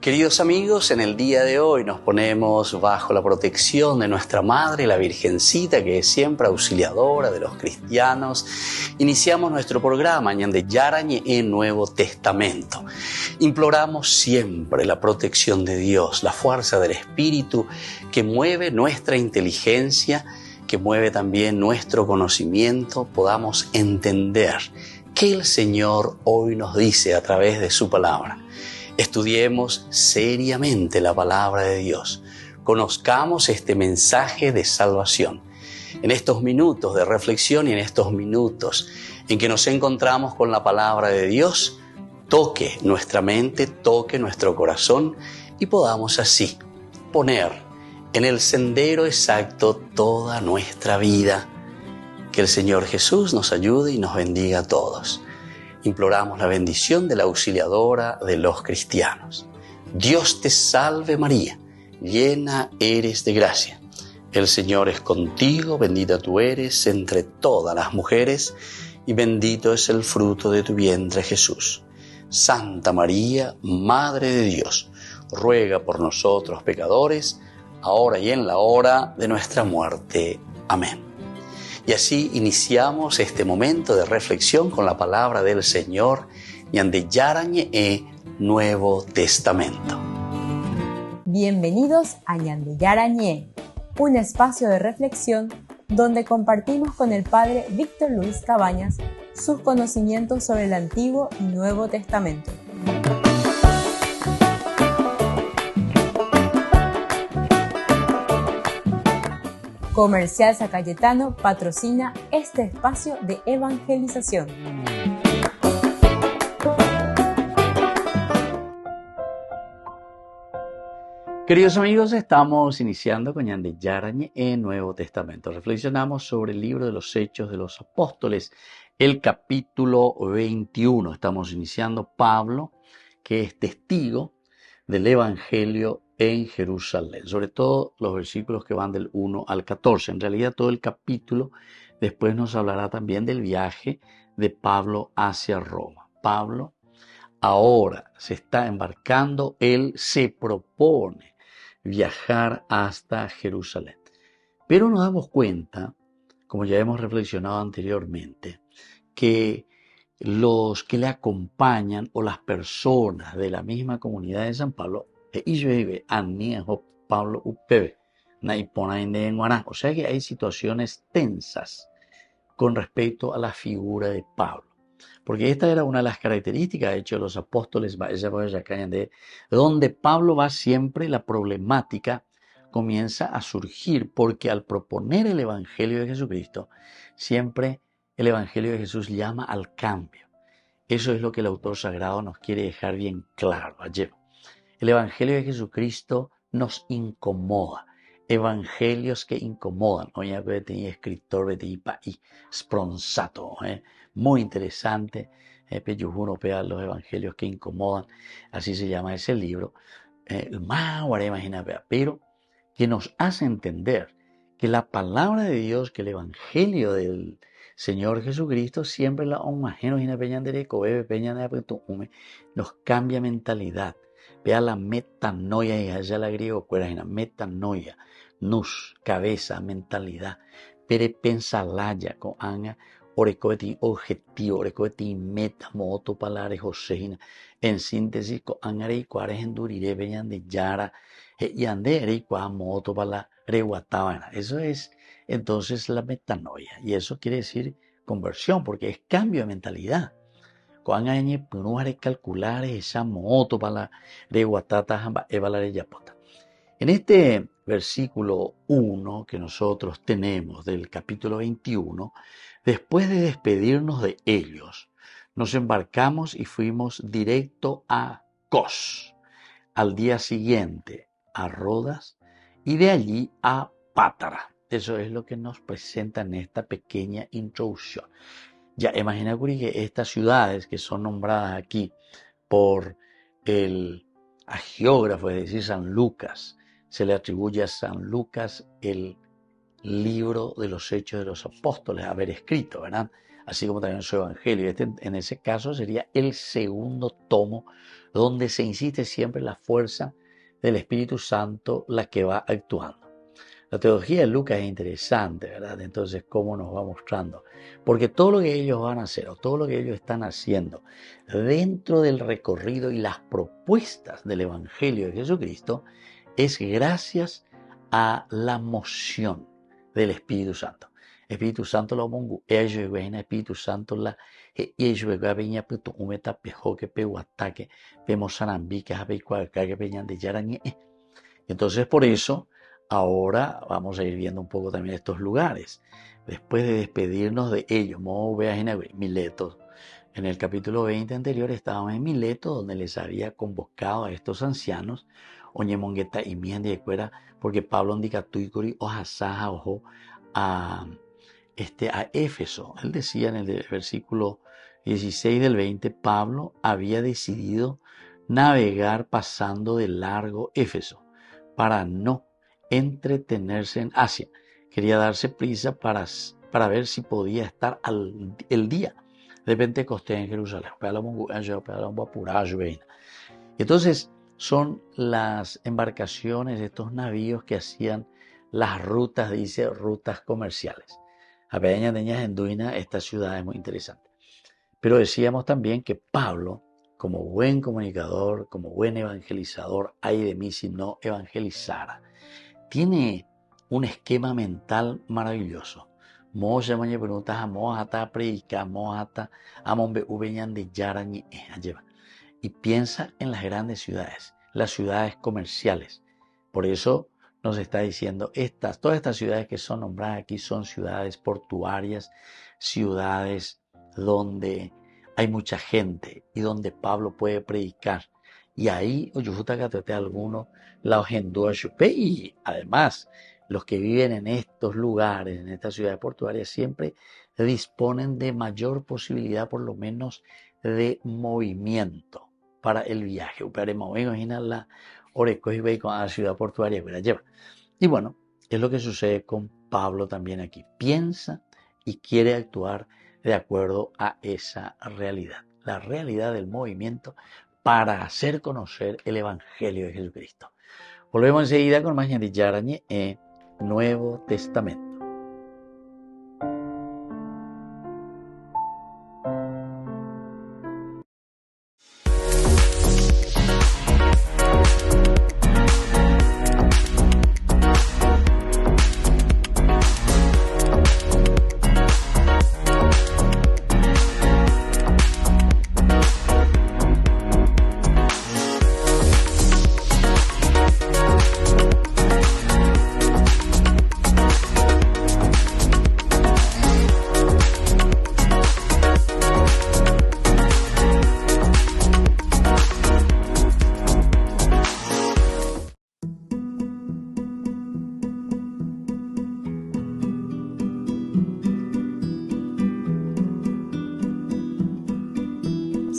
Queridos amigos, en el día de hoy nos ponemos bajo la protección de nuestra Madre, la Virgencita, que es siempre auxiliadora de los cristianos. Iniciamos nuestro programa Ñande Yarañe en Nuevo Testamento. Imploramos siempre la protección de Dios, la fuerza del Espíritu que mueve nuestra inteligencia, que mueve también nuestro conocimiento, podamos entender qué el Señor hoy nos dice a través de su palabra. Estudiemos seriamente la palabra de Dios. Conozcamos este mensaje de salvación. En estos minutos de reflexión y en estos minutos en que nos encontramos con la palabra de Dios, toque nuestra mente, toque nuestro corazón y podamos así poner en el sendero exacto toda nuestra vida. Que el Señor Jesús nos ayude y nos bendiga a todos. Imploramos la bendición de la auxiliadora de los cristianos. Dios te salve María, llena eres de gracia. El Señor es contigo, bendita tú eres entre todas las mujeres y bendito es el fruto de tu vientre Jesús. Santa María, Madre de Dios, ruega por nosotros pecadores, ahora y en la hora de nuestra muerte. Amén. Y así iniciamos este momento de reflexión con la palabra del Señor, Ñande Yarañe Nuevo Testamento. Bienvenidos a Ñande Yarañe, un espacio de reflexión donde compartimos con el Padre Víctor Luis Cabañas sus conocimientos sobre el Antiguo y Nuevo Testamento. Comercial San Cayetano patrocina este espacio de evangelización. Queridos amigos, estamos iniciando con Ñande Yarañe en Nuevo Testamento. Reflexionamos sobre el libro de los Hechos de los Apóstoles, el capítulo 21. Estamos iniciando Pablo, que es testigo del Evangelio en Jerusalén, sobre todo los versículos que van del 1 al 14. En realidad todo el capítulo después nos hablará también del viaje de Pablo hacia Roma. Pablo ahora se está embarcando, él se propone viajar hasta Jerusalén. Pero nos damos cuenta, como ya hemos reflexionado anteriormente, que los que le acompañan o las personas de la misma comunidad de San Pablo, o sea que hay situaciones tensas con respecto a la figura de Pablo. Porque esta era una de las características, de hecho, de los apóstoles, donde Pablo va siempre, la problemática comienza a surgir, porque al proponer el Evangelio de Jesucristo, siempre el Evangelio de Jesús llama al cambio. Eso es lo que el autor sagrado nos quiere dejar bien claro ayer. El Evangelio de Jesucristo nos incomoda. Evangelios que incomodan. Hoy hay escritor de Spronsato, muy interesante. Los Evangelios que incomodan, así se llama ese libro. Pero que nos hace entender que la palabra de Dios, que el Evangelio del Señor Jesucristo, siempre nos cambia mentalidad. Vea la metanoia, y allá la griego, metanoia, nus, cabeza, mentalidad. Pero pensalaya, con anga, orecoeti objetivo, orecoeti meta, moto, palare, joseina. En síntesis, con anga, y cuares endurire, veñan de yara, y ande, y cua, moto, palare, reguatabana. Eso es entonces la metanoia. Y eso quiere decir conversión, porque es cambio de mentalidad. En este versículo 1 que nosotros tenemos del capítulo 21, después de despedirnos de ellos, nos embarcamos y fuimos directo a Cos, al día siguiente a Rodas y de allí a Pátara. Eso es lo que nos presenta en esta pequeña introducción. Ya imagina que estas ciudades que son nombradas aquí por el hagiógrafo, es decir, San Lucas, se le atribuye a San Lucas el libro de los Hechos de los Apóstoles, haber escrito, ¿verdad? Así como también su Evangelio. En ese caso sería el segundo tomo donde se insiste siempre la fuerza del Espíritu Santo la que va actuando. La teología de Lucas es interesante, ¿verdad? Entonces, cómo nos va mostrando. Porque todo lo que ellos van a hacer o todo lo que ellos están haciendo dentro del recorrido y las propuestas del Evangelio de Jesucristo es gracias a la moción del Espíritu Santo. Espíritu Santo la mongu, Espíritu Santo la peña puto umeta pejoque pehuataque pemosanambique que peñan de yarañe. Entonces, por eso ahora vamos a ir viendo un poco también estos lugares. Después de despedirnos de ellos, Mileto. En el capítulo 20 anterior estábamos en Mileto, donde les había convocado a estos ancianos, Oñemongueta y Miende de Cuera, porque Pablo indica tuicuri o hasaja ojo a Éfeso. Él decía en el versículo 16 del 20, Pablo había decidido navegar pasando de largo Éfeso para no entretenerse en Asia. Quería darse prisa para ver si podía estar el día de Pentecostés en Jerusalén. Entonces son las embarcaciones, estos navíos que hacían las rutas, dice, rutas comerciales. A Peña Teñas en Duina, esta ciudad es muy interesante. Pero decíamos también que Pablo, como buen comunicador, como buen evangelizador, ay de mí si no evangelizara, tiene un esquema mental maravilloso. Moja mañe preguntas a mojata predica, mojata amombe ubeñan de yarañi lleva. Y piensa en las grandes ciudades, las ciudades comerciales. Por eso nos está diciendo, todas estas ciudades que son nombradas aquí son ciudades portuarias, ciudades donde hay mucha gente y donde Pablo puede predicar. Y ahí, algunos la y además, los que viven en estos lugares, en estas ciudades portuarias, siempre disponen de mayor posibilidad, por lo menos, de movimiento para el viaje. Imagina la Orecoibe con la ciudad portuaria que la lleva. Y bueno, es lo que sucede con Pablo también aquí. Piensa y quiere actuar de acuerdo a esa realidad. La realidad del movimiento para hacer conocer el Evangelio de Jesucristo. Volvemos enseguida con más de Yarañe en Nuevo Testamento.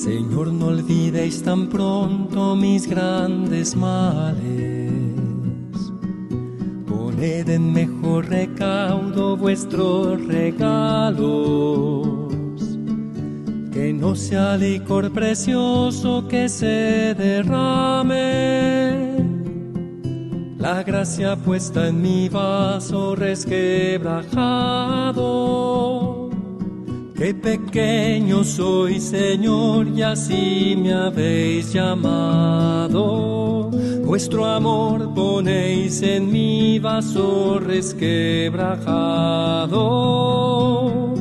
Señor, no olvidéis tan pronto mis grandes males. Poned en mejor recaudo vuestros regalos. Que no sea licor precioso que se derrame. La gracia puesta en mi vaso resquebrajado. Qué pequeño soy, Señor, y así me habéis llamado. Vuestro amor ponéis en mi vaso resquebrajado.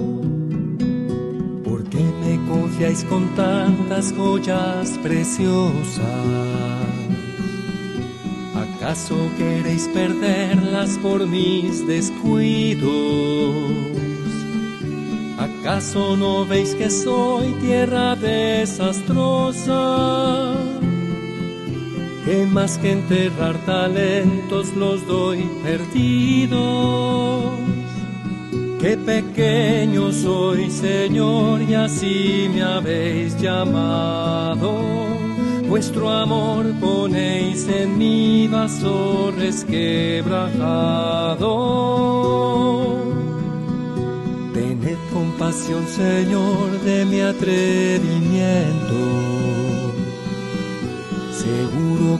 ¿Por qué me confiáis con tantas joyas preciosas? ¿Acaso queréis perderlas por mis descuidos? ¿Acaso no veis que soy tierra desastrosa? Que más que enterrar talentos los doy perdidos. Qué pequeño soy, Señor, y así me habéis llamado. Vuestro amor ponéis en mi vaso resquebrajado. Tened compasión, Señor, de mi atrevimiento.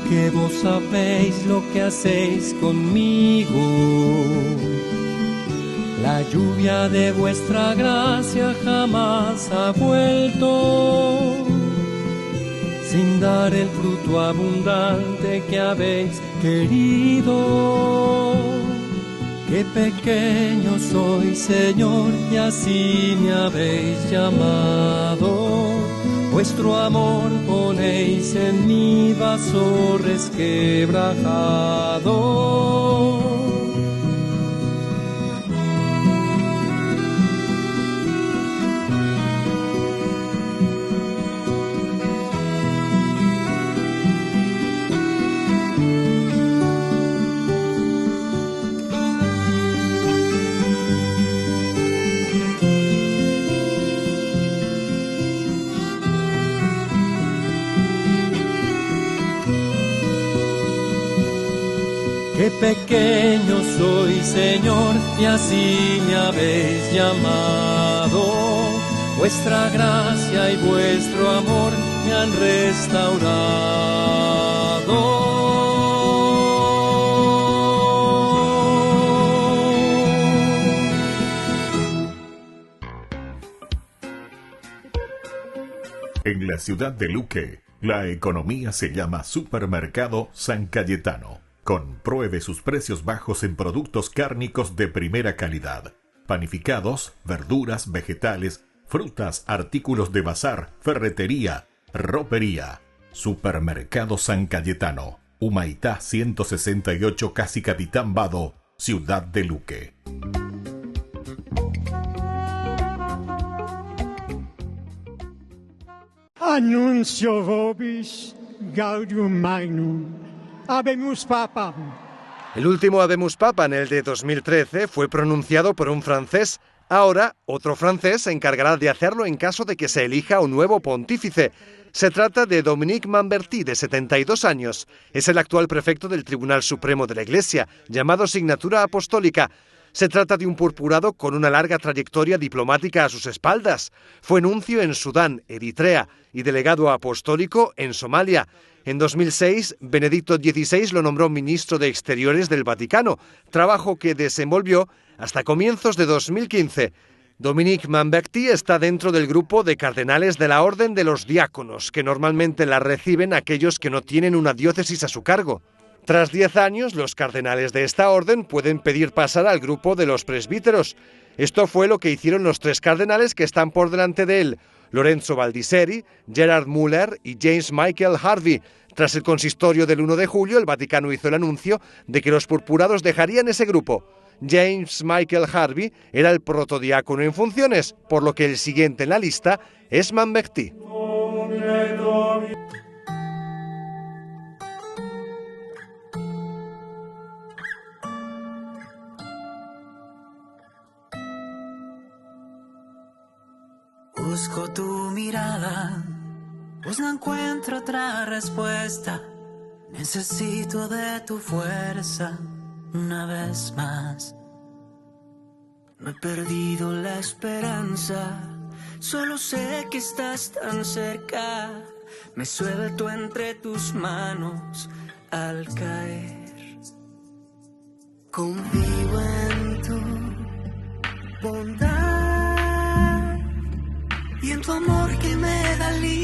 que vos sabéis lo que hacéis conmigo. La lluvia de vuestra gracia jamás ha vuelto, sin dar el fruto abundante que habéis querido. Qué pequeño soy, Señor, y así me habéis llamado. Vuestro amor ponéis en mi vaso resquebrajado. Qué pequeño soy, Señor, y así me habéis llamado. Vuestra gracia y vuestro amor me han restaurado. En la ciudad de Luque, la economía se llama Supermercado San Cayetano. Compruebe sus precios bajos en productos cárnicos de primera calidad. Panificados, verduras, vegetales, frutas, artículos de bazar, ferretería, ropería. Supermercado San Cayetano. Humaitá 168, Casi Capitán Vado, ciudad de Luque. Annuncio vobis gaudium magnum. Habemus Papam. El último Habemus Papam, el de 2013, fue pronunciado por un francés. Ahora, otro francés se encargará de hacerlo en caso de que se elija un nuevo pontífice. Se trata de Dominique Mamberti, de 72 años. Es el actual prefecto del Tribunal Supremo de la Iglesia, llamado Signatura Apostólica. Se trata de un purpurado con una larga trayectoria diplomática a sus espaldas. Fue nuncio en Sudán, Eritrea y delegado apostólico en Somalia. En 2006, Benedicto XVI lo nombró ministro de Exteriores del Vaticano, trabajo que desenvolvió hasta comienzos de 2015. Dominique Mamberti está dentro del grupo de cardenales de la Orden de los Diáconos, que normalmente la reciben aquellos que no tienen una diócesis a su cargo. Tras 10 años, los cardenales de esta orden pueden pedir pasar al grupo de los presbíteros. Esto fue lo que hicieron los 3 cardenales que están por delante de él: Lorenzo Baldisseri, Gerard Muller y James Michael Harvey. Tras el consistorio del 1 de julio, el Vaticano hizo el anuncio de que los purpurados dejarían ese grupo. James Michael Harvey era el protodiácono en funciones, por lo que el siguiente en la lista es Mamberti. Busco tu mirada, pues no encuentro otra respuesta. Necesito de tu fuerza una vez más. No he perdido la esperanza, solo sé que estás tan cerca. Me suelto entre tus manos al caer. Confío en tu bondad y en tu amor que me da libertad.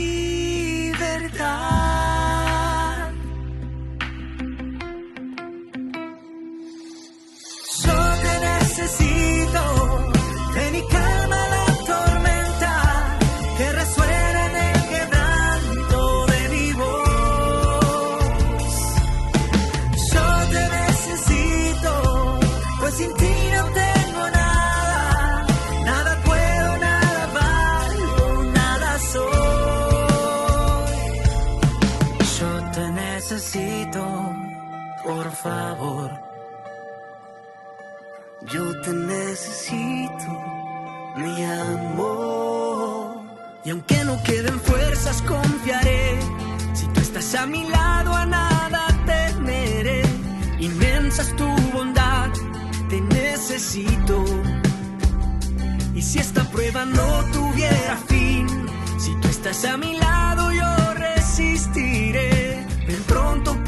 Yo te necesito, ven y calma la tormenta que resuena en el quebranto de mi voz. Yo te necesito, pues sin ti no tengo nada, nada puedo, nada valgo, nada soy. Yo te necesito, por favor. Yo te necesito, mi amor. Y aunque no queden fuerzas, confiaré. Si tú estás a mi lado, a nada temeré. Inmensa es tu bondad, te necesito. Y si esta prueba no tuviera fin, si tú estás a mi lado, yo resistiré. Ven pronto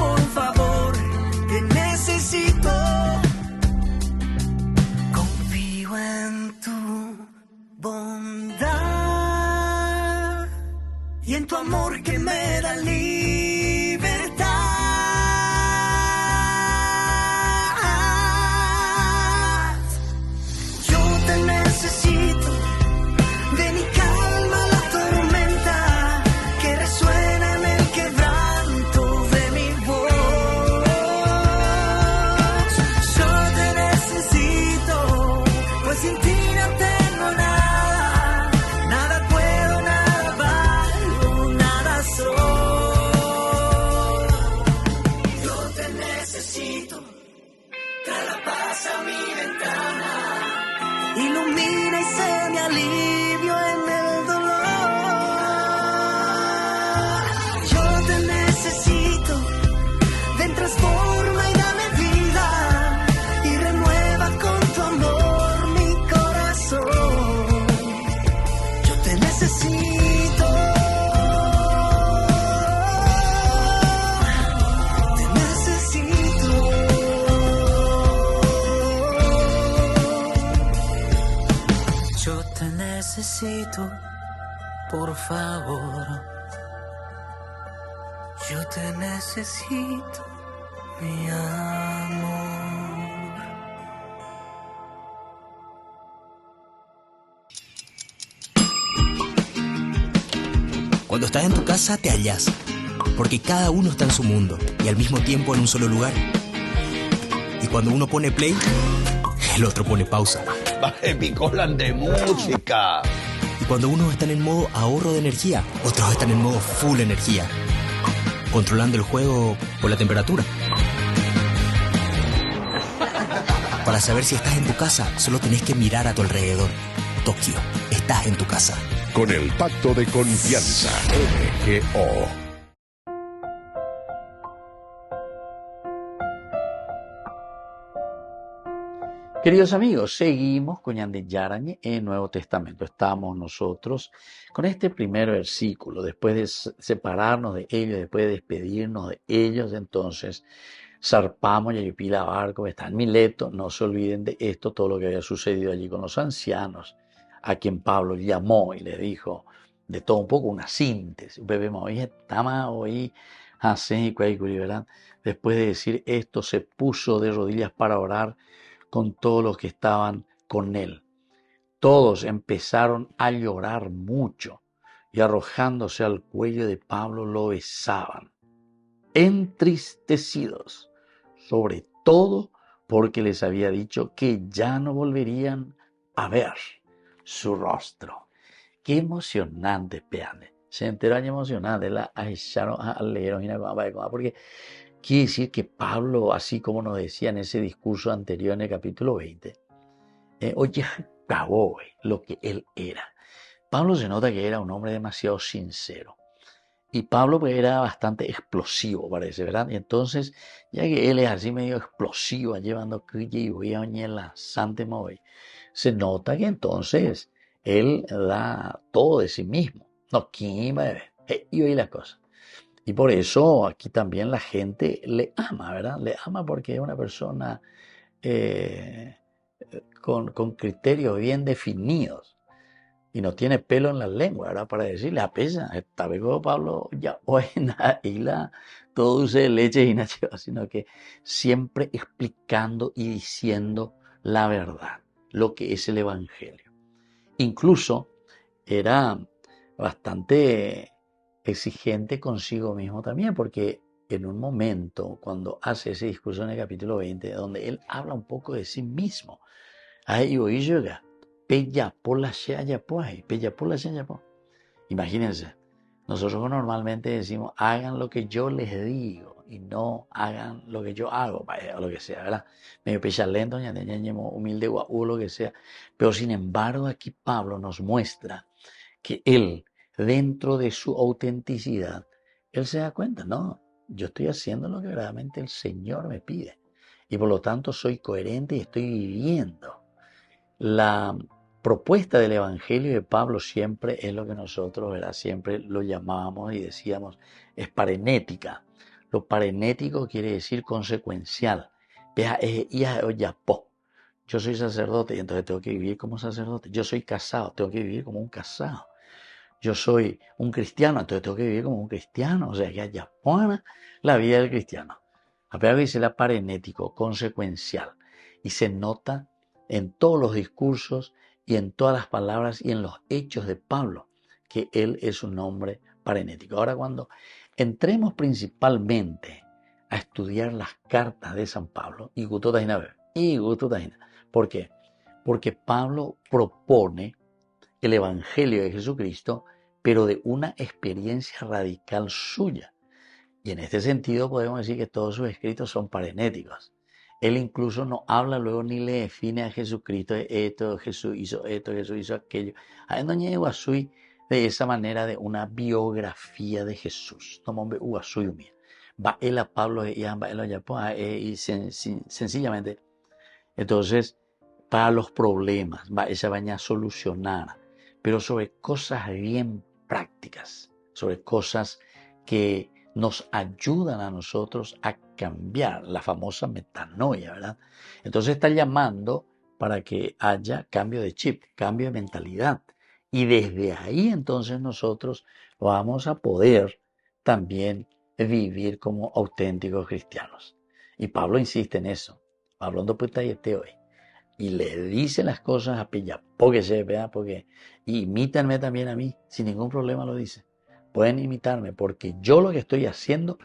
necesito, por favor. Yo te necesito, mi amor. Cuando estás en tu casa te hallas, porque cada uno está en su mundo y al mismo tiempo en un solo lugar. Y cuando uno pone play, el otro pone pausa. Baje picolan de música. Y cuando unos están en modo ahorro de energía, otros están en modo full energía, controlando el juego por la temperatura. Para saber si estás en tu casa, solo tenés que mirar a tu alrededor. Tokio, estás en tu casa. Con el Pacto de Confianza, MGO. Queridos amigos, seguimos con Ñande Yarañe en Nuevo Testamento. Estamos nosotros con este primer versículo. Después de separarnos de ellos, después de despedirnos de ellos, entonces zarpamos Yayupila barco, está en Mileto. No se olviden de esto, todo lo que había sucedido allí con los ancianos, a quien Pablo llamó y les dijo de todo un poco, una síntesis. Después de decir esto, se puso de rodillas para orar con todos los que estaban con él. Todos empezaron a llorar mucho y arrojándose al cuello de Pablo lo besaban, entristecidos, sobre todo porque les había dicho que ya no volverían a ver su rostro. Qué emocionante, peane. Se enteró emocionante, la echaron a leer, porque quiere decir que Pablo, así como nos decía en ese discurso anterior en el capítulo 20, oye, acabó lo que él era. Pablo se nota que era un hombre demasiado sincero. Y Pablo pues, era bastante explosivo, parece, ¿verdad? Y entonces, ya que él es así medio explosivo, llevando y voy a la Santa Moy, se nota que entonces él da todo de sí mismo. No, ¿quién va a ver? Y oí las cosas. Y por eso aquí también la gente le ama, ¿verdad? Le ama porque es una persona con criterios bien definidos y no tiene pelo en la lengua, ¿verdad? Para decirle, a pesar, esta vez Pablo ya buena y la todo dulce de leche y nació, sino que siempre explicando y diciendo la verdad, lo que es el Evangelio. Incluso era bastante exigente consigo mismo también, porque en un momento, cuando hace ese discurso en el capítulo 20, donde él habla un poco de sí mismo, imagínense, nosotros normalmente decimos, hagan lo que yo les digo y no hagan lo que yo hago, o lo que sea, ¿verdad? Medio pecha lento, humilde, o lo que sea. Pero sin embargo, aquí Pablo nos muestra que él, dentro de su autenticidad, él se da cuenta, no, yo estoy haciendo lo que verdaderamente el Señor me pide. Y por lo tanto soy coherente y estoy viviendo. La propuesta del Evangelio de Pablo siempre es lo que nosotros, ¿verdad? Siempre lo llamábamos y decíamos, es parenética. Lo parenético quiere decir consecuencial. Yo soy sacerdote y entonces tengo que vivir como sacerdote. Yo soy casado, tengo que vivir como un casado. Yo soy un cristiano, entonces tengo que vivir como un cristiano. O sea, que haya la vida del cristiano. Apenas dice la parenético, consecuencial. Y se nota en todos los discursos y en todas las palabras y en los hechos de Pablo, que él es un hombre parenético. Ahora, cuando entremos principalmente a estudiar las cartas de San Pablo, ¿por qué? Porque Pablo propone el Evangelio de Jesucristo, pero de una experiencia radical suya. Y en este sentido podemos decir que todos sus escritos son parenéticos. Él incluso no habla luego ni le define a Jesucristo de esto, Jesús hizo aquello. De esa manera de una biografía de Jesús. Va él a Pablo y sencillamente. Entonces, para los problemas, va esa baña a solucionar, pero sobre cosas bien prácticas, sobre cosas que nos ayudan a nosotros a cambiar, la famosa metanoia, ¿verdad? Entonces está llamando para que haya cambio de chip, cambio de mentalidad. Y desde ahí entonces nosotros vamos a poder también vivir como auténticos cristianos. Y Pablo insiste en eso. Pablo no puede estar hoy. Y le dice las cosas a Pilla, porque se vea, porque imítanme también a mí, sin ningún problema lo dice. Pueden imitarme, porque yo lo que estoy haciendo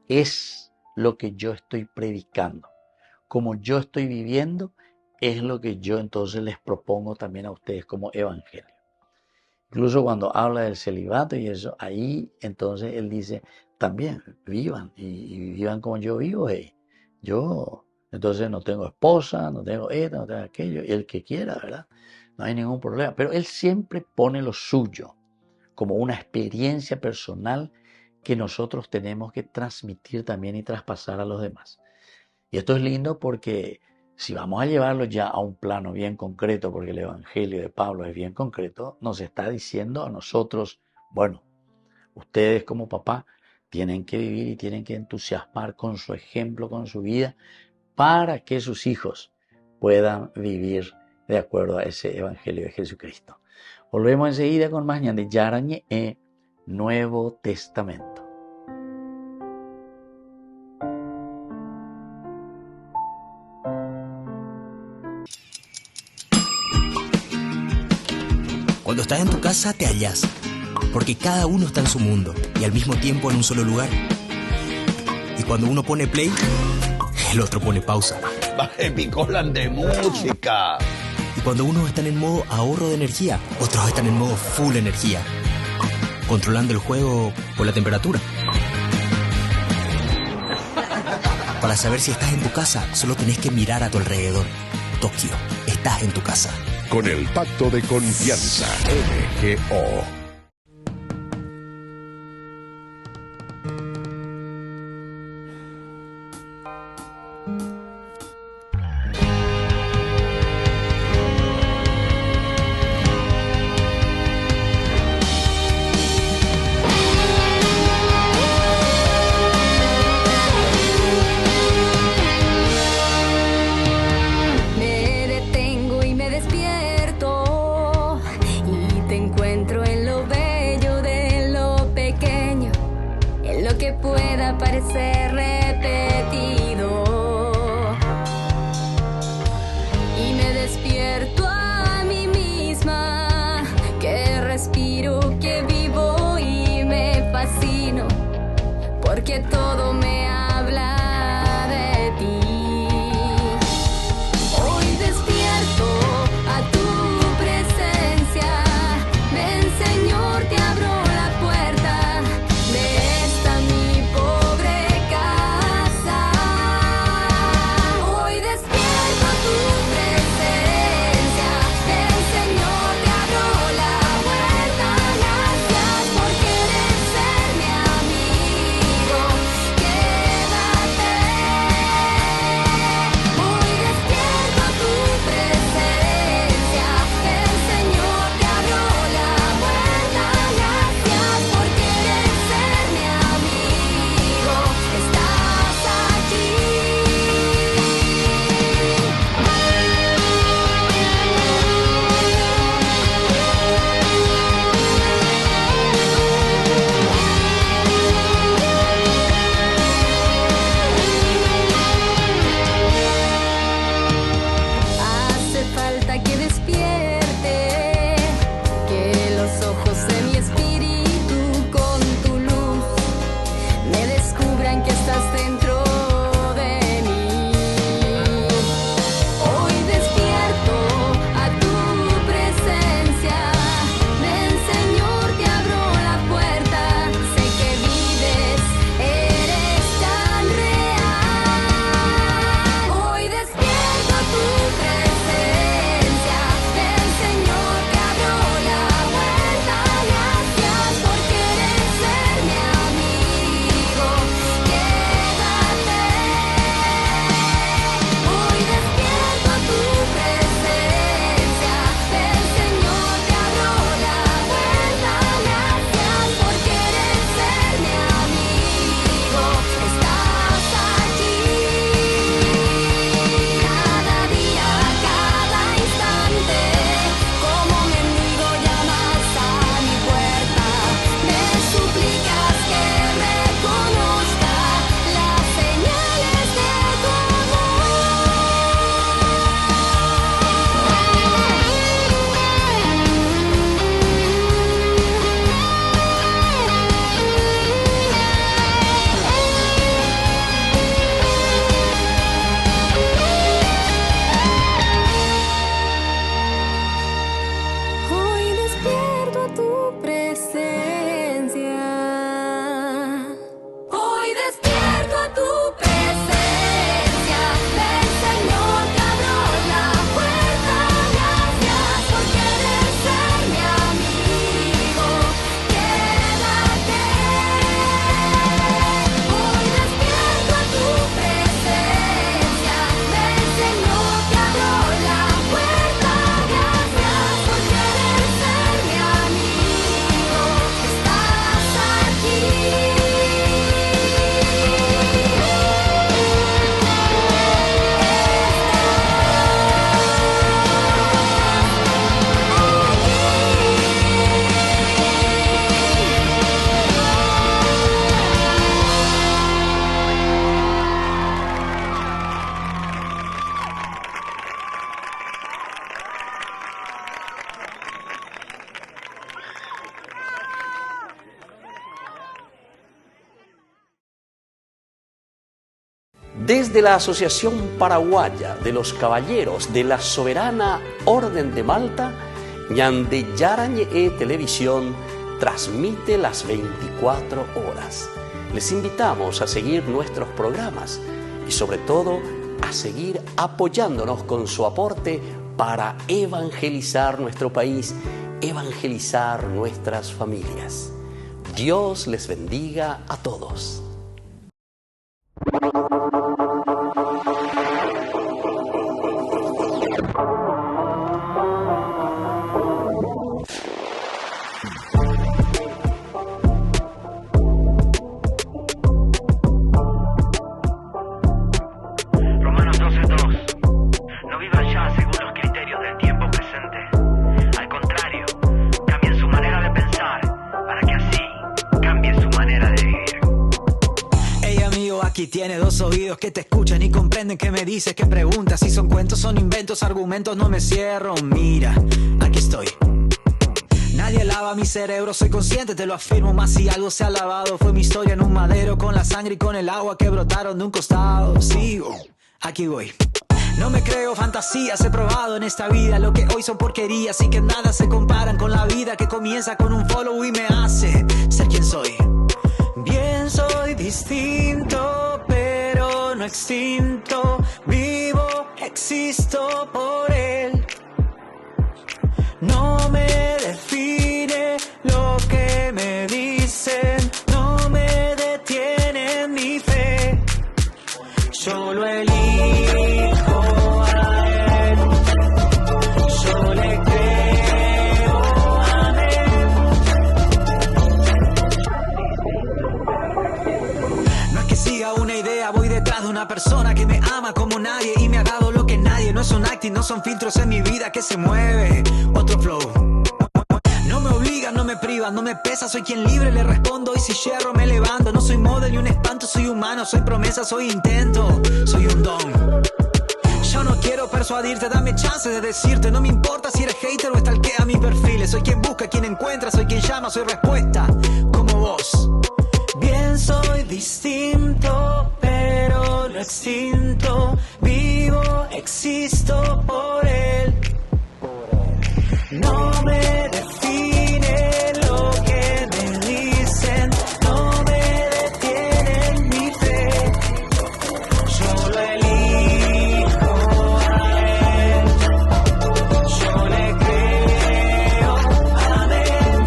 es lo que yo estoy predicando. Como yo estoy viviendo, es lo que yo entonces les propongo también a ustedes como evangelio. Incluso cuando habla del celibato y eso, ahí entonces él dice, también vivan y vivan como yo vivo. Yo entonces no tengo esposa, no tengo esto, no tengo aquello, y el que quiera, ¿verdad? No hay ningún problema. Pero él siempre pone lo suyo como una experiencia personal que nosotros tenemos que transmitir también y traspasar a los demás. Y esto es lindo porque si vamos a llevarlo ya a un plano bien concreto, porque el Evangelio de Pablo es bien concreto, nos está diciendo a nosotros, bueno, ustedes como papá tienen que vivir y tienen que entusiasmar con su ejemplo, con su vida, para que sus hijos puedan vivir de acuerdo a ese Evangelio de Jesucristo. Volvemos enseguida con más de Yarañe Nuevo Testamento. Cuando estás en tu casa te hallas, porque cada uno está en su mundo y al mismo tiempo en un solo lugar. Y cuando uno pone play, el otro pone pausa. Baje Picolan de música. Y cuando unos están en modo ahorro de energía, otros están en modo full energía, controlando el juego por la temperatura. Para saber si estás en tu casa, solo tenés que mirar a tu alrededor. Tokio, estás en tu casa. Con el Pacto de Confianza, MGO. Me detengo y me despierto y te encuentro en lo Desde la Asociación Paraguaya de los Caballeros de la Soberana Orden de Malta, Ñande Yarañe Televisión transmite las 24 horas. Les invitamos a seguir nuestros programas y sobre todo a seguir apoyándonos con su aporte para evangelizar nuestro país, evangelizar nuestras familias. Dios les bendiga a todos. Tiene dos oídos que te escuchan y comprenden que me dices, que preguntas. Si son cuentos, son inventos, argumentos, no me cierro. Mira, aquí estoy. Nadie lava mi cerebro, soy consciente, te lo afirmo. Más si algo se ha lavado, fue mi historia en un madero, con la sangre y con el agua que brotaron de un costado. Sigo, aquí voy. No me creo fantasías, he probado en esta vida lo que hoy son porquerías y que nada se comparan con la vida que comienza con un follow y me hace ser quien soy. Bien, soy distinto, pero no extinto. Vivo, existo por él. No me define lo que me dicen, no me detiene mi fe. Yo lo elijo a él, yo le creo a él. No es que siga una idea, voy detrás de una persona que me ama como nadie y me ha dado lo que nadie. No son acting, no son filtros en mi vida que se mueve. Otro flow. No me obligan, no me privan, no me pesa, soy quien libre le respondo y si yerro me levanto. No soy model ni un espanto, soy humano, soy promesa, soy intento, soy un don. Yo no quiero persuadirte, dame chance de decirte, no me importa si eres hater o stalkea mis perfiles. Soy quien busca, quien encuentra, soy quien llama, soy respuesta, como vos. Bien, soy distinto, pero no extinto. Vivo, existo por él. No me define lo que me dicen, no me detiene mi fe. Yo lo elijo a él, yo le creo a él.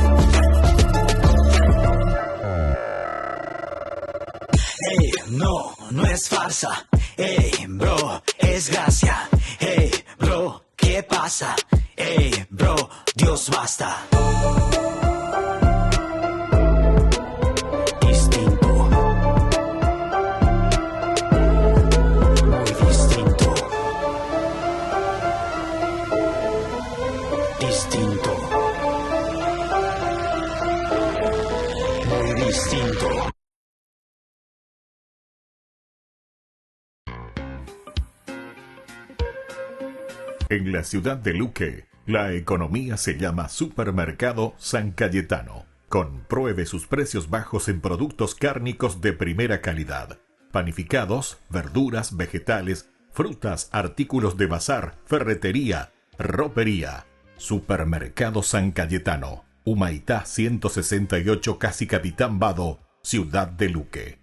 Hey, no, no es farsa. Hey, bro, es gracia. Hey, bro, ¿qué pasa? Hey, bro, Dios basta. Distinto. Muy distinto. Distinto. Muy distinto. En la ciudad de Luque, la economía se llama Supermercado San Cayetano. Compruebe sus precios bajos en productos cárnicos de primera calidad. Panificados, verduras, vegetales, frutas, artículos de bazar, ferretería, ropería. Supermercado San Cayetano. Humaitá 168, Casi Capitán Vado, ciudad de Luque.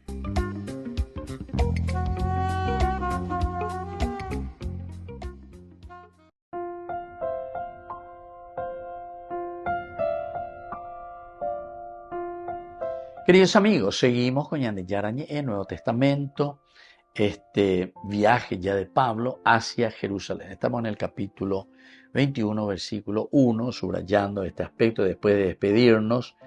Queridos amigos, seguimos con Ñande Yarañe, el Nuevo Testamento, este viaje ya de Pablo hacia Jerusalén. Estamos en el capítulo 21, versículo 1, subrayando este aspecto. Después de despedirnos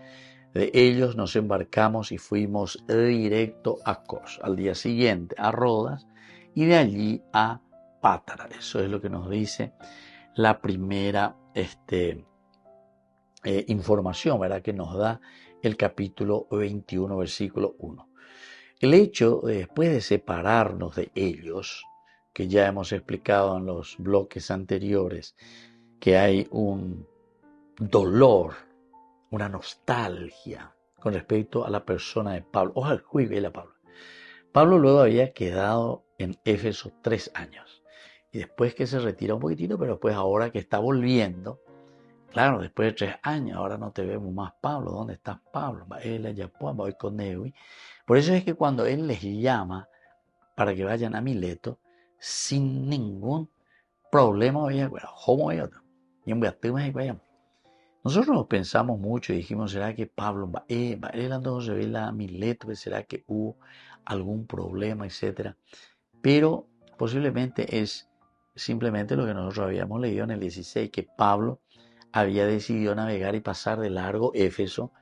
de ellos, nos embarcamos y fuimos directo a Kos. Al día siguiente a Rodas y de allí a Pátara. Eso es lo que nos dice la primera información, ¿verdad?, que nos da el capítulo 21, versículo 1. El hecho, después de separarnos de ellos, que ya hemos explicado en los bloques anteriores, que hay un dolor, una nostalgia con respecto a la persona de Pablo. Ojalá juive a Pablo. Pablo luego había quedado en Éfeso 3 años. Y después que se retira un poquitito, pero después ahora que está volviendo, claro, después de 3 años, ahora no te vemos más, Pablo. ¿Dónde estás, Pablo? Él ya voy con Neui. Por eso es que cuando él les llama para que vayan a Mileto, sin ningún problema, nosotros pensamos mucho y dijimos, ¿será que Pablo va a Mileto? ¿Será que hubo algún problema, etcétera? Pero posiblemente es simplemente lo que nosotros habíamos leído en el 16, que Pablo había decidido navegar y pasar de largo Éfeso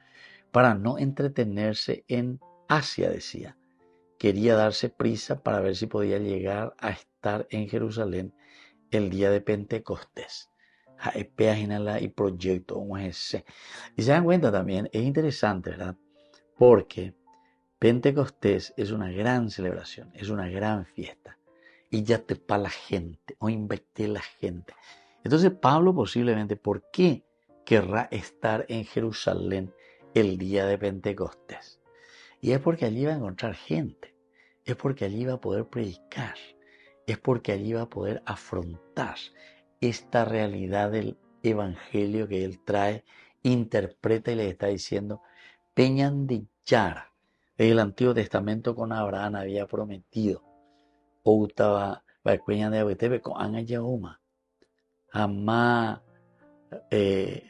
para no entretenerse en Asia, decía. Quería darse prisa para ver si podía llegar a estar en Jerusalén el día de Pentecostés. Y proyecto, y se dan cuenta también, es interesante, ¿verdad? Porque Pentecostés es una gran celebración, es una gran fiesta. Y ya te pa la gente, o invité la gente. Entonces Pablo posiblemente, ¿por qué querrá estar en Jerusalén el día de Pentecostés? Y es porque allí va a encontrar gente, es porque allí va a poder predicar, es porque allí va a poder afrontar esta realidad del evangelio que él trae, interpreta y le está diciendo, peñan de Yara. En el Antiguo Testamento con Abraham había prometido, Outaba, peñan de Abetebe con Anayauma, Amá,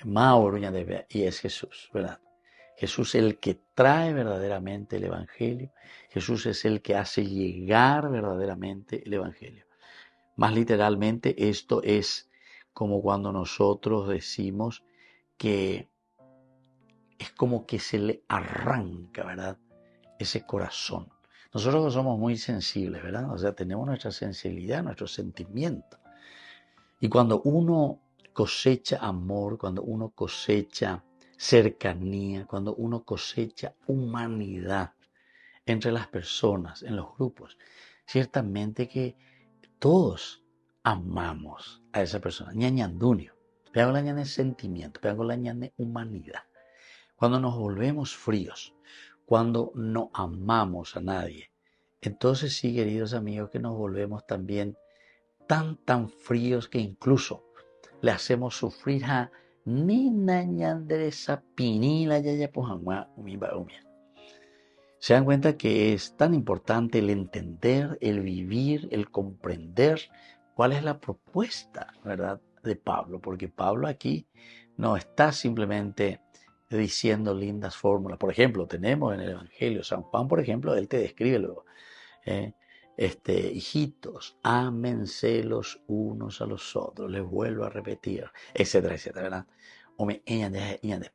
Mauro, y es Jesús, ¿verdad? Jesús es el que trae verdaderamente el evangelio, Jesús es el que hace llegar verdaderamente el evangelio. Más literalmente, esto es como cuando nosotros decimos que es como que se le arranca, ¿verdad? Ese corazón. Nosotros somos muy sensibles, ¿verdad? O sea, tenemos nuestra sensibilidad, nuestro sentimiento. Y cuando uno cosecha amor, cuando uno cosecha cercanía, cuando uno cosecha humanidad entre las personas, en los grupos, ciertamente que todos amamos a esa persona. Ñañandunio. Vean la ñane sentimiento, vean la ñane humanidad. Cuando nos volvemos fríos, cuando no amamos a nadie, entonces sí, queridos amigos, que nos volvemos también tan fríos que incluso le hacemos sufrir a Nina ñandresa pinila yaya pojanwa umimba umia. Se dan cuenta que es tan importante el entender, el vivir, el comprender cuál es la propuesta, ¿verdad?, de Pablo, porque Pablo aquí no está simplemente diciendo lindas fórmulas. Por ejemplo, tenemos en el Evangelio, San Juan, por ejemplo, él te describe luego, hijitos, ámense los unos a los otros, les vuelvo a repetir, etcétera, etcétera, ¿verdad?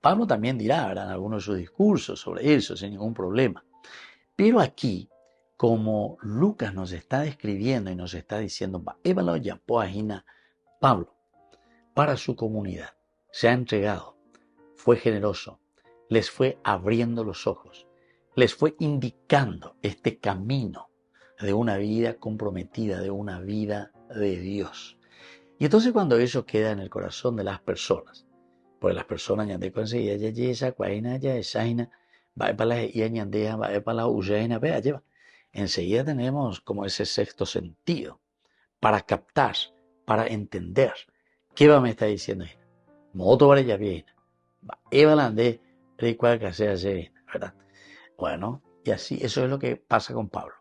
Pablo también dirá, ¿verdad?, en algunos de sus discursos sobre eso, sin ningún problema. Pero aquí, como Lucas nos está describiendo y nos está diciendo, Pablo, para su comunidad, se ha entregado, fue generoso, les fue abriendo los ojos, les fue indicando este camino de una vida comprometida, de una vida de Dios. Y entonces cuando eso queda en el corazón de las personas, porque las personas ya enseguida tenemos como ese sexto sentido para captar, para entender qué me está diciendo ahí. Moto para ella bien, ¿verdad? Bueno, y así, eso es lo que pasa con Pablo.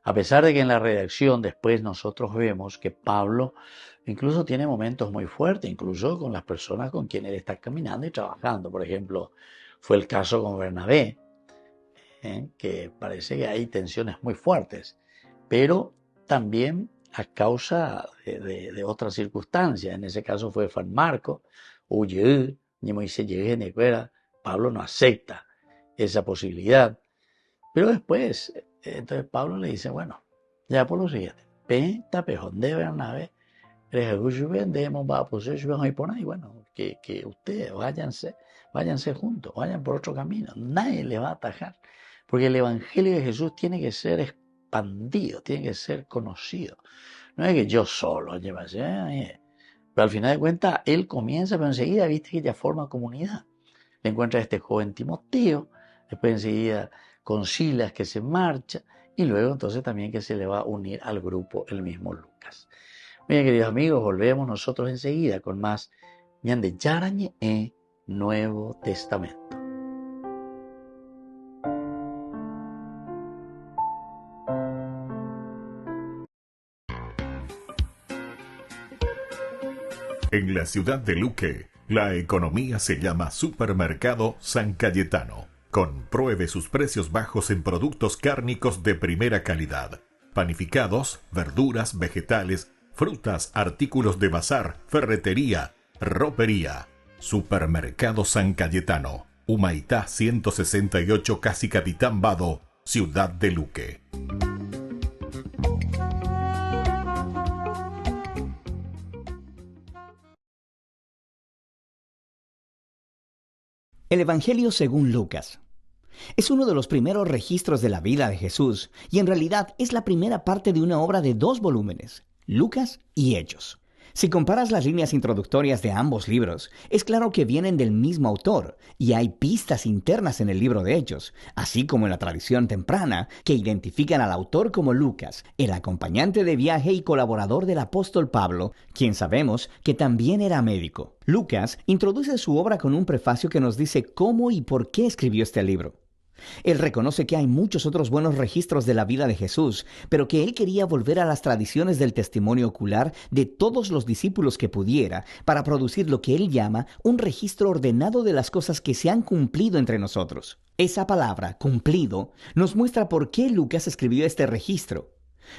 A pesar de que en la redacción después nosotros vemos que Pablo incluso tiene momentos muy fuertes, incluso con las personas con quienes él está caminando y trabajando. Por ejemplo, fue el caso con Bernabé, que parece que hay tensiones muy fuertes, pero también a causa de otras circunstancias. En ese caso fue San Marco, Pablo no acepta esa posibilidad. Pero después, entonces Pablo le dice, bueno, ya por lo siguiente, de Bernabé, y bueno, que ustedes váyanse juntos, vayan por otro camino, nadie le va a atajar, porque el evangelio de Jesús tiene que ser expandido, tiene que ser conocido, no es que yo solo llevase, pero al final de cuentas él comienza, pero enseguida viste que ya forma comunidad, le encuentra a este joven Timoteo, después enseguida con Silas que se marcha, y luego entonces también que se le va a unir al grupo el mismo Lucas. Bien, queridos amigos, volvemos nosotros enseguida con más ñande yarañe Nuevo Testamento. En la ciudad de Luque, la economía se llama Supermercado San Cayetano. Compruebe sus precios bajos en productos cárnicos de primera calidad. Panificados, verduras, vegetales, frutas, artículos de bazar, ferretería, ropería. Supermercado San Cayetano, Humaitá 168, Casi Capitán Vado, ciudad de Luque. El Evangelio según Lucas. Es uno de los primeros registros de la vida de Jesús y en realidad es la primera parte de una obra de 2 volúmenes, Lucas y Hechos. Si comparas las líneas introductorias de ambos libros, es claro que vienen del mismo autor y hay pistas internas en el libro de Hechos, así como en la tradición temprana, que identifican al autor como Lucas, el acompañante de viaje y colaborador del apóstol Pablo, quien sabemos que también era médico. Lucas introduce su obra con un prefacio que nos dice cómo y por qué escribió este libro. Él reconoce que hay muchos otros buenos registros de la vida de Jesús, pero que él quería volver a las tradiciones del testimonio ocular de todos los discípulos que pudiera para producir lo que él llama un registro ordenado de las cosas que se han cumplido entre nosotros. Esa palabra, cumplido, nos muestra por qué Lucas escribió este registro.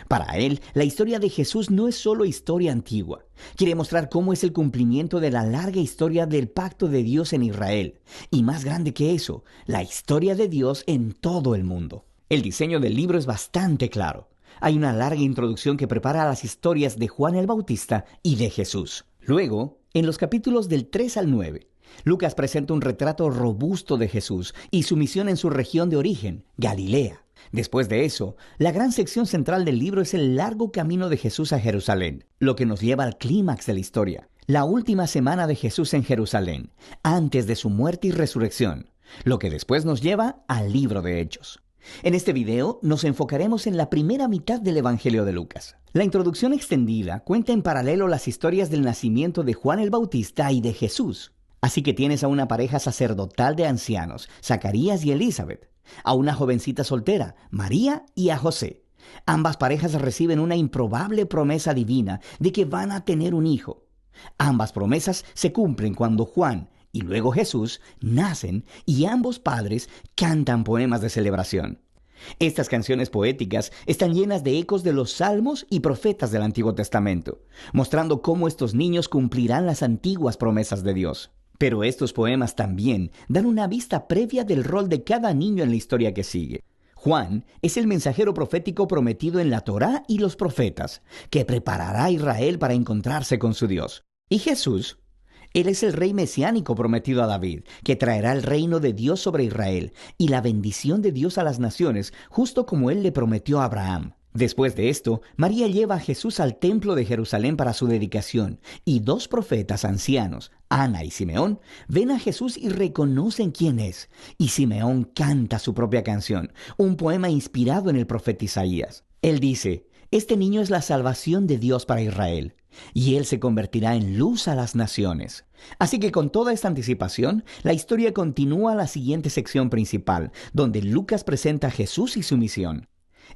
Para él, la historia de Jesús no es solo historia antigua. Quiere mostrar cómo es el cumplimiento de la larga historia del pacto de Dios en Israel. Y más grande que eso, la historia de Dios en todo el mundo. El diseño del libro es bastante claro. Hay una larga introducción que prepara las historias de Juan el Bautista y de Jesús. Luego, en los capítulos del 3 al 9, Lucas presenta un retrato robusto de Jesús y su misión en su región de origen, Galilea. Después de eso, la gran sección central del libro es el largo camino de Jesús a Jerusalén, lo que nos lleva al clímax de la historia, la última semana de Jesús en Jerusalén, antes de su muerte y resurrección, lo que después nos lleva al libro de Hechos. En este video nos enfocaremos en la primera mitad del Evangelio de Lucas. La introducción extendida cuenta en paralelo las historias del nacimiento de Juan el Bautista y de Jesús. Así que tienes a una pareja sacerdotal de ancianos, Zacarías y Elizabeth, a una jovencita soltera, María, y a José. Ambas parejas reciben una improbable promesa divina de que van a tener un hijo. Ambas promesas se cumplen cuando Juan y luego Jesús nacen y ambos padres cantan poemas de celebración. Estas canciones poéticas están llenas de ecos de los salmos y profetas del Antiguo Testamento, mostrando cómo estos niños cumplirán las antiguas promesas de Dios. Pero estos poemas también dan una vista previa del rol de cada niño en la historia que sigue. Juan es el mensajero profético prometido en la Torá y los profetas, que preparará a Israel para encontrarse con su Dios. Y Jesús, él es el rey mesiánico prometido a David, que traerá el reino de Dios sobre Israel y la bendición de Dios a las naciones, justo como él le prometió a Abraham. Después de esto, María lleva a Jesús al templo de Jerusalén para su dedicación, y 2 profetas ancianos, Ana y Simeón, ven a Jesús y reconocen quién es, y Simeón canta su propia canción, un poema inspirado en el profeta Isaías. Él dice: «Este niño es la salvación de Dios para Israel, y él se convertirá en luz a las naciones». Así que con toda esta anticipación, la historia continúa a la siguiente sección principal, donde Lucas presenta a Jesús y su misión.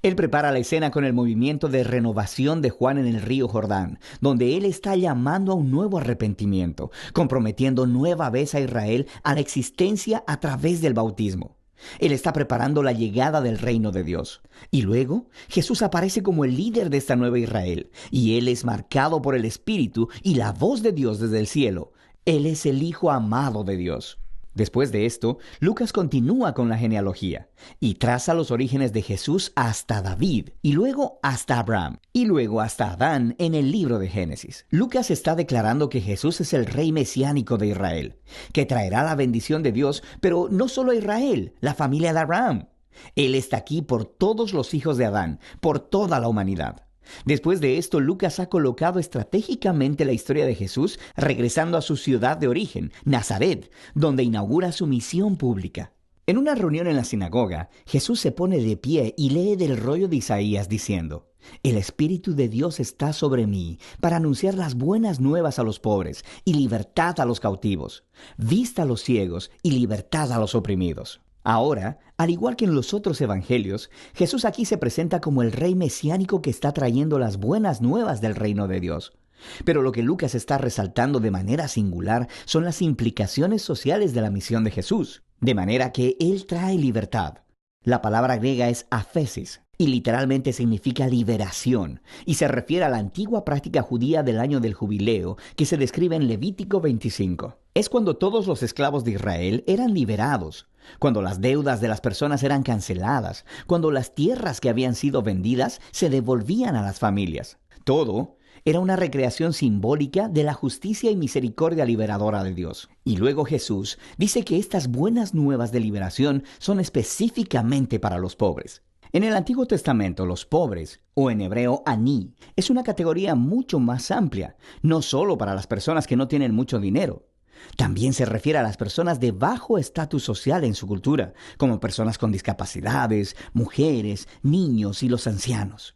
Él prepara la escena con el movimiento de renovación de Juan en el río Jordán, donde él está llamando a un nuevo arrepentimiento, comprometiendo nueva vez a Israel a la existencia a través del bautismo. Él está preparando la llegada del reino de Dios. Y luego, Jesús aparece como el líder de esta nueva Israel, y él es marcado por el Espíritu y la voz de Dios desde el cielo. Él es el Hijo amado de Dios. Después de esto, Lucas continúa con la genealogía y traza los orígenes de Jesús hasta David, y luego hasta Abraham, y luego hasta Adán en el libro de Génesis. Lucas está declarando que Jesús es el rey mesiánico de Israel, que traerá la bendición de Dios, pero no solo a Israel, la familia de Abraham. Él está aquí por todos los hijos de Adán, por toda la humanidad. Después de esto, Lucas ha colocado estratégicamente la historia de Jesús regresando a su ciudad de origen, Nazaret, donde inaugura su misión pública. En una reunión en la sinagoga, Jesús se pone de pie y lee del rollo de Isaías diciendo: El Espíritu de Dios está sobre mí para anunciar las buenas nuevas a los pobres y libertad a los cautivos, vista a los ciegos y libertad a los oprimidos. Ahora, al igual que en los otros evangelios, Jesús aquí se presenta como el rey mesiánico que está trayendo las buenas nuevas del reino de Dios. Pero lo que Lucas está resaltando de manera singular son las implicaciones sociales de la misión de Jesús, de manera que Él trae libertad. La palabra griega es aphesis, y literalmente significa liberación, y se refiere a la antigua práctica judía del año del jubileo que se describe en Levítico 25. Es cuando todos los esclavos de Israel eran liberados, cuando las deudas de las personas eran canceladas, cuando las tierras que habían sido vendidas se devolvían a las familias. Todo era una recreación simbólica de la justicia y misericordia liberadora de Dios. Y luego Jesús dice que estas buenas nuevas de liberación son específicamente para los pobres. En el Antiguo Testamento, los pobres, o en hebreo aní, es una categoría mucho más amplia, no solo para las personas que no tienen mucho dinero. También se refiere a las personas de bajo estatus social en su cultura, como personas con discapacidades, mujeres, niños y los ancianos.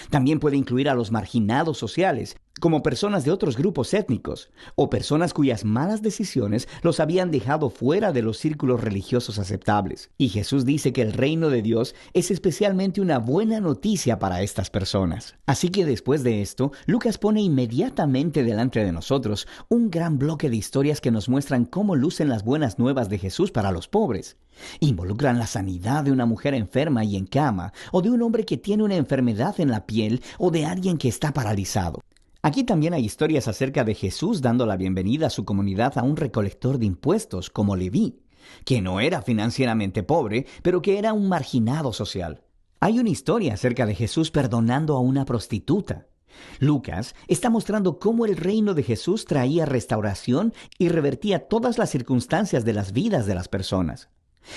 También puede incluir a los marginados sociales, como personas de otros grupos étnicos, o personas cuyas malas decisiones los habían dejado fuera de los círculos religiosos aceptables. Y Jesús dice que el reino de Dios es especialmente una buena noticia para estas personas. Así que después de esto, Lucas pone inmediatamente delante de nosotros un gran bloque de historias que nos muestran cómo lucen las buenas nuevas de Jesús para los pobres. Involucran la sanidad de una mujer enferma y en cama, o de un hombre que tiene una enfermedad en la piel, o de alguien que está paralizado. Aquí también hay historias acerca de Jesús dando la bienvenida a su comunidad a un recolector de impuestos como Leví, que no era financieramente pobre, pero que era un marginado social. Hay una historia acerca de Jesús perdonando a una prostituta. Lucas está mostrando cómo el reino de Jesús traía restauración y revertía todas las circunstancias de las vidas de las personas.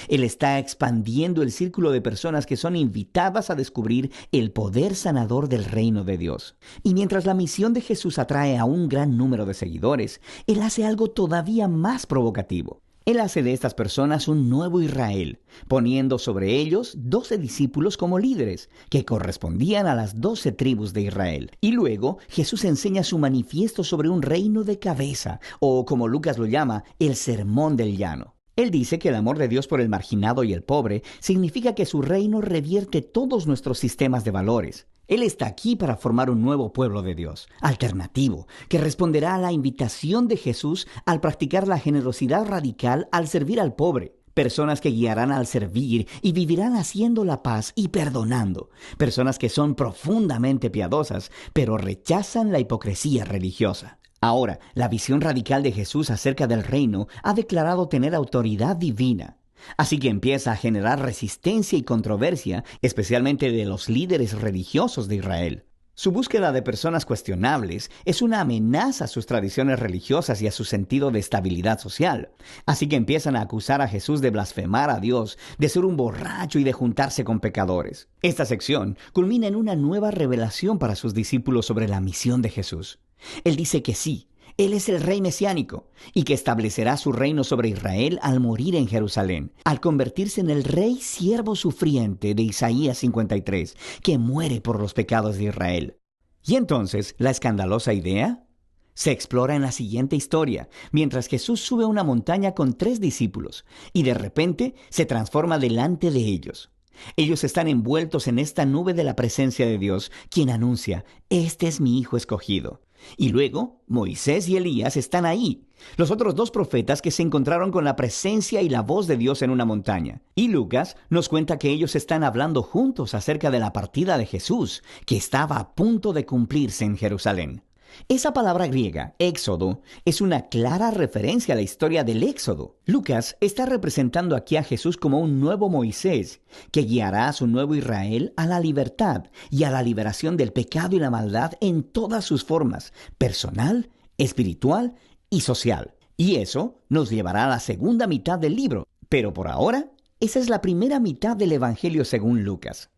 Él está expandiendo el círculo de personas que son invitadas a descubrir el poder sanador del reino de Dios. Y mientras la misión de Jesús atrae a un gran número de seguidores, Él hace algo todavía más provocativo. Él hace de estas personas un nuevo Israel, poniendo sobre ellos 12 discípulos como líderes, que correspondían a las 12 tribus de Israel. Y luego Jesús enseña su manifiesto sobre un reino de cabeza, o como Lucas lo llama, el sermón del llano. Él dice que el amor de Dios por el marginado y el pobre significa que su reino revierte todos nuestros sistemas de valores. Él está aquí para formar un nuevo pueblo de Dios, alternativo, que responderá a la invitación de Jesús al practicar la generosidad radical al servir al pobre. Personas que guiarán al servir y vivirán haciendo la paz y perdonando. Personas que son profundamente piadosas, pero rechazan la hipocresía religiosa. Ahora, la visión radical de Jesús acerca del reino ha declarado tener autoridad divina. Así que empieza a generar resistencia y controversia, especialmente de los líderes religiosos de Israel. Su búsqueda de personas cuestionables es una amenaza a sus tradiciones religiosas y a su sentido de estabilidad social. Así que empiezan a acusar a Jesús de blasfemar a Dios, de ser un borracho y de juntarse con pecadores. Esta sección culmina en una nueva revelación para sus discípulos sobre la misión de Jesús. Él dice que sí, Él es el rey mesiánico y que establecerá su reino sobre Israel al morir en Jerusalén, al convertirse en el rey siervo sufriente de Isaías 53, que muere por los pecados de Israel. Y entonces, ¿la escandalosa idea? Se explora en la siguiente historia, mientras Jesús sube a una montaña con 3 discípulos y de repente se transforma delante de ellos. Ellos están envueltos en esta nube de la presencia de Dios, quien anuncia: «Este es mi hijo escogido». Y luego, Moisés y Elías están ahí, los otros 2 profetas que se encontraron con la presencia y la voz de Dios en una montaña. Y Lucas nos cuenta que ellos están hablando juntos acerca de la partida de Jesús, que estaba a punto de cumplirse en Jerusalén. Esa palabra griega, éxodo, es una clara referencia a la historia del éxodo. Lucas está representando aquí a Jesús como un nuevo Moisés, que guiará a su nuevo Israel a la libertad y a la liberación del pecado y la maldad en todas sus formas, personal, espiritual y social. Y eso nos llevará a la segunda mitad del libro. Pero por ahora, esa es la primera mitad del Evangelio según Lucas.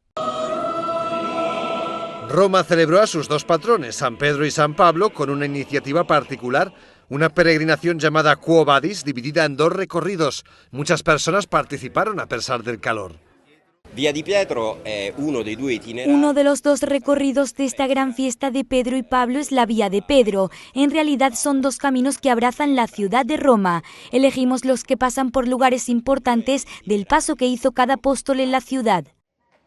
Roma celebró a sus 2 patrones, San Pedro y San Pablo, con una iniciativa particular Una peregrinación llamada Quo Vadis, dividida en 2 recorridos. Muchas personas participaron a pesar del calor. Via di Pietro è uno dei 2 itinerari. Uno de los 2 recorridos de esta gran fiesta de Pedro y Pablo es la Vía de Pedro. En realidad son 2 caminos que abrazan la ciudad de Roma. Elegimos los que pasan por lugares importantes del paso que hizo cada apóstol en la ciudad.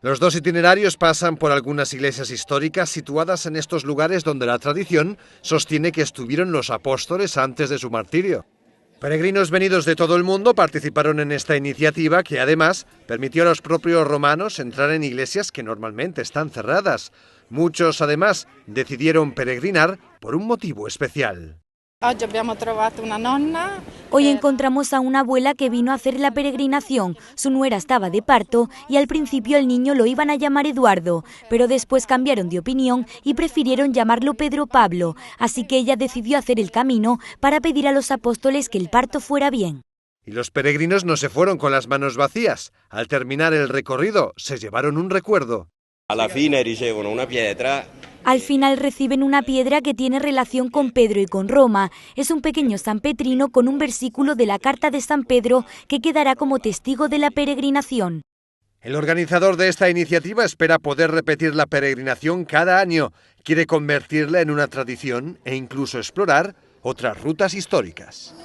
Los 2 itinerarios pasan por algunas iglesias históricas situadas en estos lugares donde la tradición sostiene que estuvieron los apóstoles antes de su martirio. Peregrinos venidos de todo el mundo participaron en esta iniciativa que además permitió a los propios romanos entrar en iglesias que normalmente están cerradas. Muchos además decidieron peregrinar por un motivo especial. Hoy encontramos a una abuela que vino a hacer la peregrinación. Su nuera estaba de parto y al principio el niño lo iban a llamar Eduardo, pero después cambiaron de opinión y prefirieron llamarlo Pedro Pablo, así que ella decidió hacer el camino para pedir a los apóstoles que el parto fuera bien. Y los peregrinos no se fueron con las manos vacías. Al terminar el recorrido, se llevaron un recuerdo. Alla fine ricevono una pietra. Al final reciben una piedra que tiene relación con Pedro y con Roma. Es un pequeño San Petrino con un versículo de la carta de San Pedro que quedará como testigo de la peregrinación. El organizador de esta iniciativa espera poder repetir la peregrinación cada año. Quiere convertirla en una tradición e incluso explorar otras rutas históricas.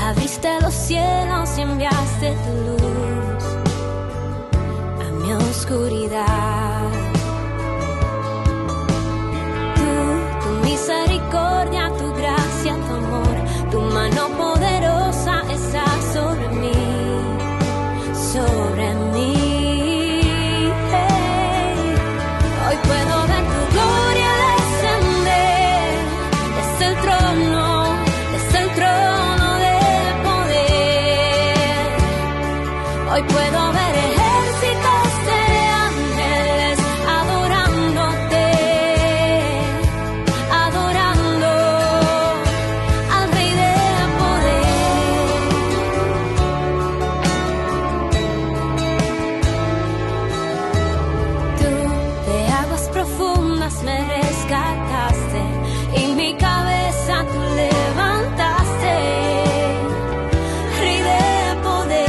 Abriste los cielos y enviaste tu luz a mi oscuridad. Tu misericordia, tu gracia, tu amor, tu mano poderosa está sobre mí, sobre mí. Hey. Hoy puedo ver tu gloria descender desde el trono, desde el trono. Hoy puedo ver ejércitos de ángeles adorándote, adorando al Rey de poder. Tú de aguas profundas me rescataste y mi cabeza tú levantaste, Rey de poder.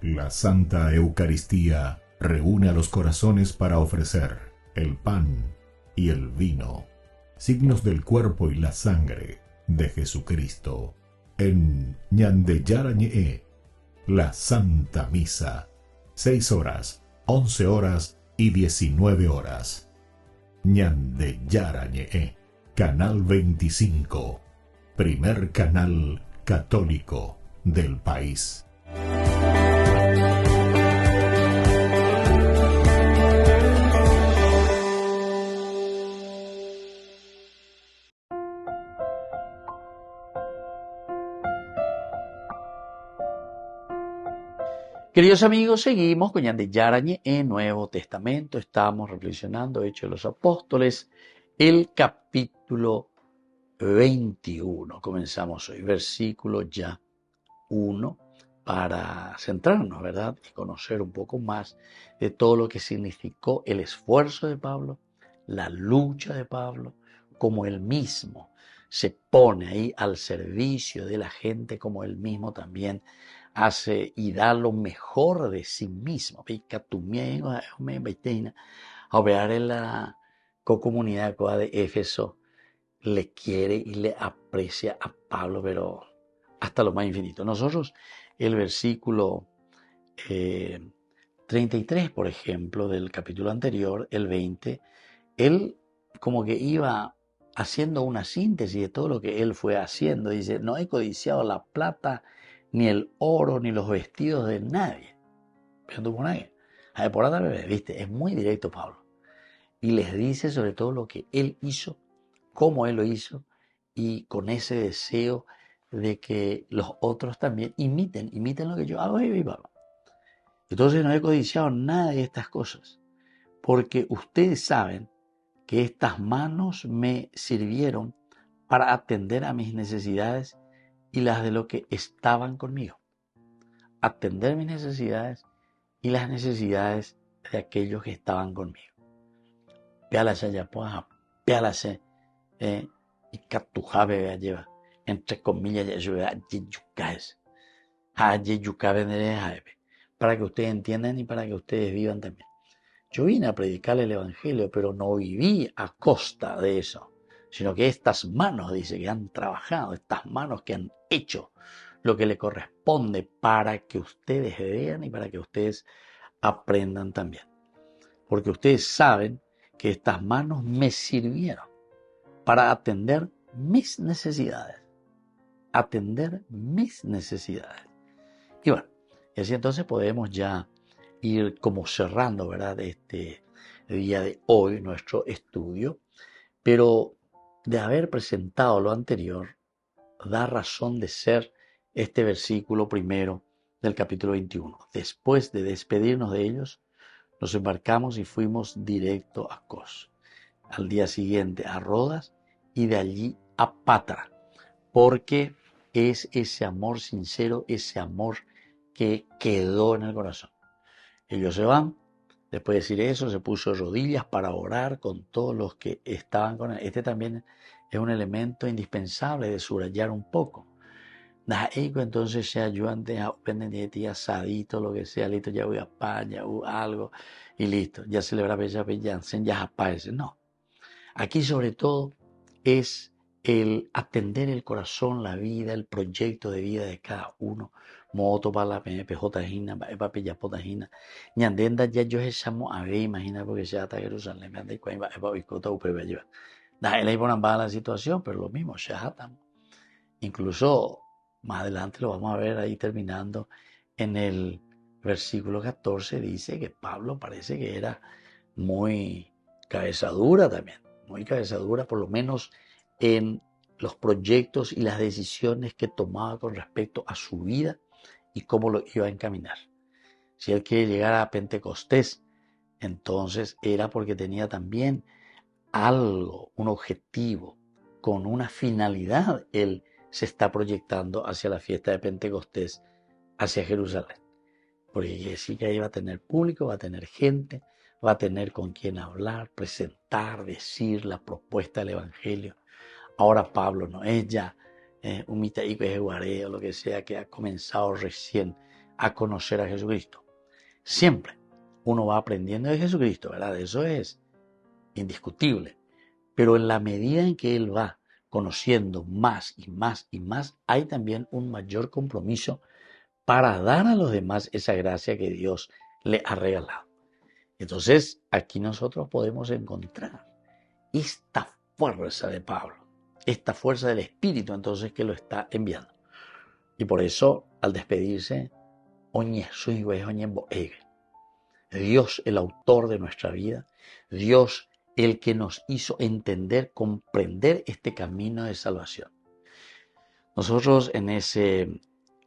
La Santa Eucaristía reúne a los corazones para ofrecer el pan y el vino, signos del cuerpo y la sangre de Jesucristo. En Ñandeyarañe, la Santa Misa, 6 horas, 11 horas y 19 horas. Ñandeyarañe, Canal 25, primer canal católico del país. Queridos amigos, seguimos con Ñandeyarañe en Nuevo Testamento. Estamos reflexionando Hechos de los Apóstoles, el capítulo 21. Comenzamos hoy, versículo ya 1, para centrarnos, ¿verdad? Y conocer un poco más de todo lo que significó el esfuerzo de Pablo, la lucha de Pablo, como él mismo se pone ahí al servicio de la gente, como él mismo también hace y da lo mejor de sí mismo. A ver en la comunidad de Éfeso le quiere y le aprecia a Pablo, pero hasta lo más infinito. Nosotros, el versículo 33, por ejemplo, del capítulo anterior, el 20, él como que iba haciendo una síntesis de todo lo que él fue haciendo. Dice, no he codiciado la plata, ni el oro, ni los vestidos de nadie. Pero por nadie. ¿Viste? Es muy directo Pablo. Y les dice sobre todo lo que él hizo, cómo él lo hizo, y con ese deseo de que los otros también imiten lo que yo hago. Entonces no he codiciado nada de estas cosas, porque ustedes saben que estas manos me sirvieron para atender a mis necesidades y las de los que estaban conmigo. Atender mis necesidades y las necesidades de aquellos que estaban conmigo. Péalase allá, péalase, y catujabe vea lleva, entre comillas, ya lleva para que ustedes entiendan y para que ustedes vivan también. Yo vine a predicarle el Evangelio, pero no viví a costa de eso, sino que estas manos, dice, que han trabajado, estas manos que han hecho lo que le corresponde para que ustedes vean y para que ustedes aprendan también. Porque ustedes saben que estas manos me sirvieron para atender mis necesidades. Atender mis necesidades. Y bueno, y así entonces podemos ya ir como cerrando, ¿verdad?, este día de hoy, nuestro estudio. Pero de haber presentado lo anterior, da razón de ser este versículo primero del capítulo 21. Después de despedirnos de ellos, nos embarcamos y fuimos directo a Cos. Al día siguiente a Rodas y de allí a Pátara, porque es ese amor sincero, ese amor que quedó en el corazón. Ellos se van. Después de decir eso, se puso de rodillas para orar con todos los que estaban con él. Este también es un elemento indispensable de subrayar un poco. Entonces se ayudan a pendiente asadito, lo que sea, listo, ya voy a España, algo, y listo, ya celebra ya aparece. No. Aquí sobre todo es el atender el corazón, la vida, el proyecto de vida de cada uno. Moto para la PJ para Pillapotajina. Ñandenda ya yo llamo a ver, imagina, porque ya está Jerusalén, me anda y cuando va a Bicota, UPB lleva. Él ahí ponen la situación, pero lo mismo, ya estamos. Incluso más adelante lo vamos a ver ahí terminando en el versículo 14, dice que Pablo parece que era muy cabezadura también, muy cabezadura, por lo menos en los proyectos y las decisiones que tomaba con respecto a su vida y cómo lo iba a encaminar. Si él quiere llegar a Pentecostés, entonces era porque tenía también algo, un objetivo, con una finalidad. Él se está proyectando hacia la fiesta de Pentecostés, hacia Jerusalén. Porque sí que ahí va a tener público, va a tener gente, va a tener con quien hablar, presentar, decir la propuesta del Evangelio. Ahora Pablo no es ya un mitaico de guareo, lo que sea, que ha comenzado recién a conocer a Jesucristo. Siempre uno va aprendiendo de Jesucristo, ¿verdad? Eso es indiscutible. Pero en la medida en que él va conociendo más y más y más, hay también un mayor compromiso para dar a los demás esa gracia que Dios le ha regalado. Entonces, aquí nosotros podemos encontrar esta fuerza de Pablo, esta fuerza del Espíritu, entonces, que lo está enviando. Y por eso, al despedirse, Dios, el autor de nuestra vida, Dios, el que nos hizo entender, comprender este camino de salvación. Nosotros en ese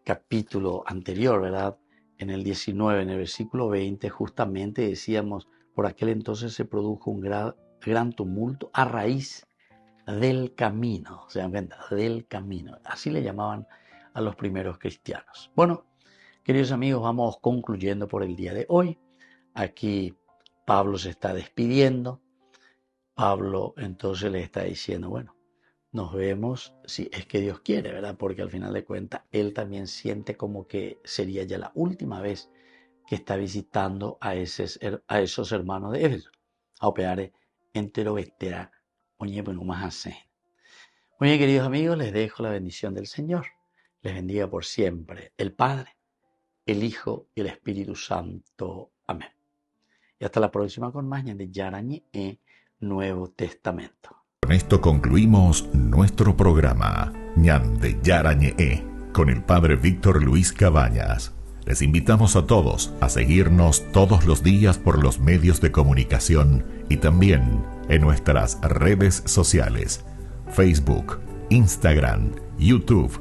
capítulo anterior, ¿verdad? En el 19, en el versículo 20, justamente decíamos, por aquel entonces se produjo un gran tumulto a raíz del camino, ¿se dan cuenta? Del camino. Así le llamaban a los primeros cristianos. Bueno, queridos amigos, vamos concluyendo por el día de hoy. Aquí Pablo se está despidiendo. Pablo entonces le está diciendo, bueno, nos vemos si es que Dios quiere, ¿verdad? Porque al final de cuentas él también siente como que sería ya la última vez que está visitando a esos hermanos de Éfeso. A operar entero vetera, oye, bueno, más así. Muy bien, queridos amigos, les dejo la bendición del Señor. Les bendiga por siempre el Padre, el Hijo y el Espíritu Santo. Amén. Y hasta la próxima con más de Yarañe Nuevo Testamento. Con esto concluimos nuestro programa Ñande Yarañe con el Padre Víctor Luis Cabañas. Les invitamos a todos a seguirnos todos los días por los medios de comunicación y también en nuestras redes sociales, Facebook, Instagram, YouTube.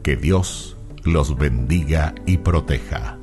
Que Dios los bendiga y proteja.